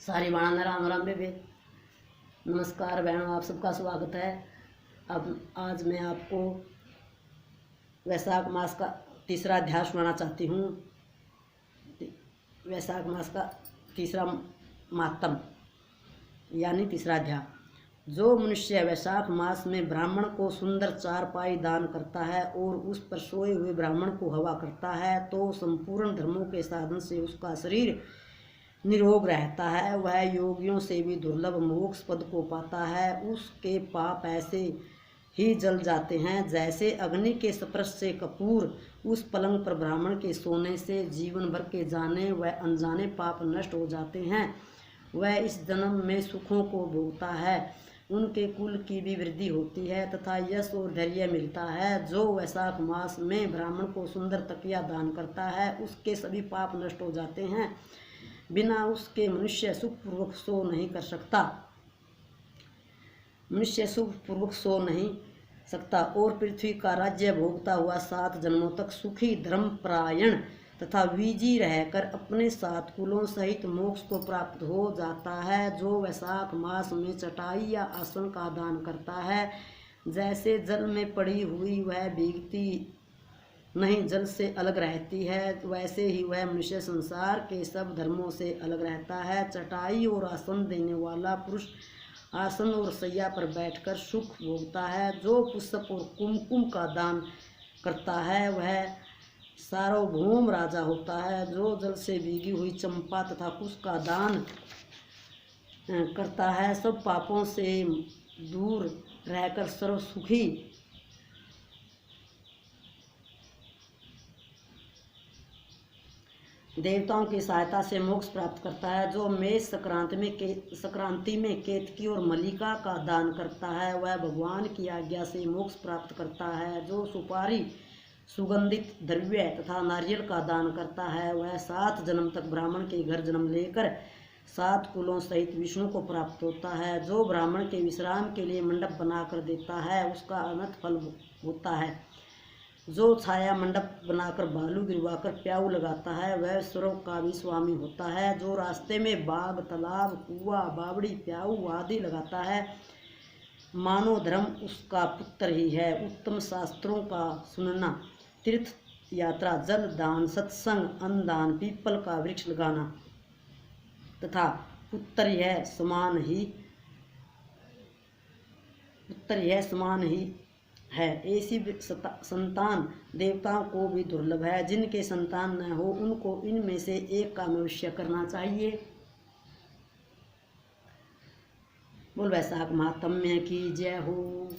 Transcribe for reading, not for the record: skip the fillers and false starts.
सारी बाणा राम राम बेबे। नमस्कार बहनों, आप सबका स्वागत है। अब आज मैं आपको वैशाख मास का तीसरा अध्याय सुनाना चाहती हूँ। वैशाख मास का तीसरा मातम यानी तीसरा अध्याय। जो मनुष्य वैशाख मास में ब्राह्मण को सुंदर चारपाई दान करता है और उस पर सोए हुए ब्राह्मण को हवा करता है तो संपूर्ण धर्मों के साधन से उसका शरीर निरोग रहता है। वह योगियों से भी दुर्लभ मोक्ष पद को पाता है। उसके पाप ऐसे ही जल जाते हैं जैसे अग्नि के स्पर्श से कपूर। उस पलंग पर ब्राह्मण के सोने से जीवन भर के जाने व अनजाने पाप नष्ट हो जाते हैं। वह इस जन्म में सुखों को भोगता है, उनके कुल की भी वृद्धि होती है तथा यश और धैर्य मिलता है। जो वैशाख मास में ब्राह्मण को सुंदर तकिया दान करता है उसके सभी पाप नष्ट हो जाते हैं। बिना उसके मनुष्य सुखपूर्वक सो नहीं कर सकता। मनुष्य सुखपूर्वक सो नहीं सकता और पृथ्वी का राज्य भोगता हुआ 7 जन्मों तक सुखी धर्मपरायण तथा विजयी रहकर अपने 7 कुलों सहित मोक्ष को प्राप्त हो जाता है। जो वैशाख मास में चटाई या आसन का दान करता है, जैसे जल में पड़ी हुई वह भीगती नहीं जल से अलग रहती है, वैसे ही वह मनुष्य संसार के सब धर्मों से अलग रहता है। चटाई और आसन देने वाला पुरुष आसन और सैया पर बैठकर सुख भोगता है। जो पुष्प और कुमकुम का दान करता है वह सार्वभौम राजा होता है। जो जल से भीगी हुई चंपा तथा कुश का दान करता है सब पापों से दूर रहकर सर्व सुखी देवताओं की सहायता से मोक्ष प्राप्त करता है। जो मेष संक्रांति में केतकी और मल्लिका का दान करता है वह भगवान की आज्ञा से मोक्ष प्राप्त करता है। जो सुपारी, सुगंधित द्रव्य तथा नारियल का दान करता है वह 7 जन्म तक ब्राह्मण के घर जन्म लेकर 7 कुलों सहित विष्णु को प्राप्त होता है। जो ब्राह्मण के विश्राम के लिए मंडप बनाकर देता है उसका अनंत फल होता है। जो छाया मंडप बनाकर बालू गिरवाकर प्याऊ लगाता है वह स्वर्ग का भी स्वामी होता है। जो रास्ते में बाग, तालाब, कुआं, बावड़ी, प्याऊ आदि लगाता है मानो धर्म उसका पुत्र ही है। उत्तम शास्त्रों का सुनना, तीर्थ यात्रा, जल दान, सत्संग, अन्नदान, पीपल का वृक्ष लगाना तथा पुत्र यह समान ही है। ऐसी संतान देवताओं को भी दुर्लभ है। जिनके संतान न हो उनको इनमें से एक का अवश्य करना चाहिए। बोल वैशाख महात्म्य की जय हो।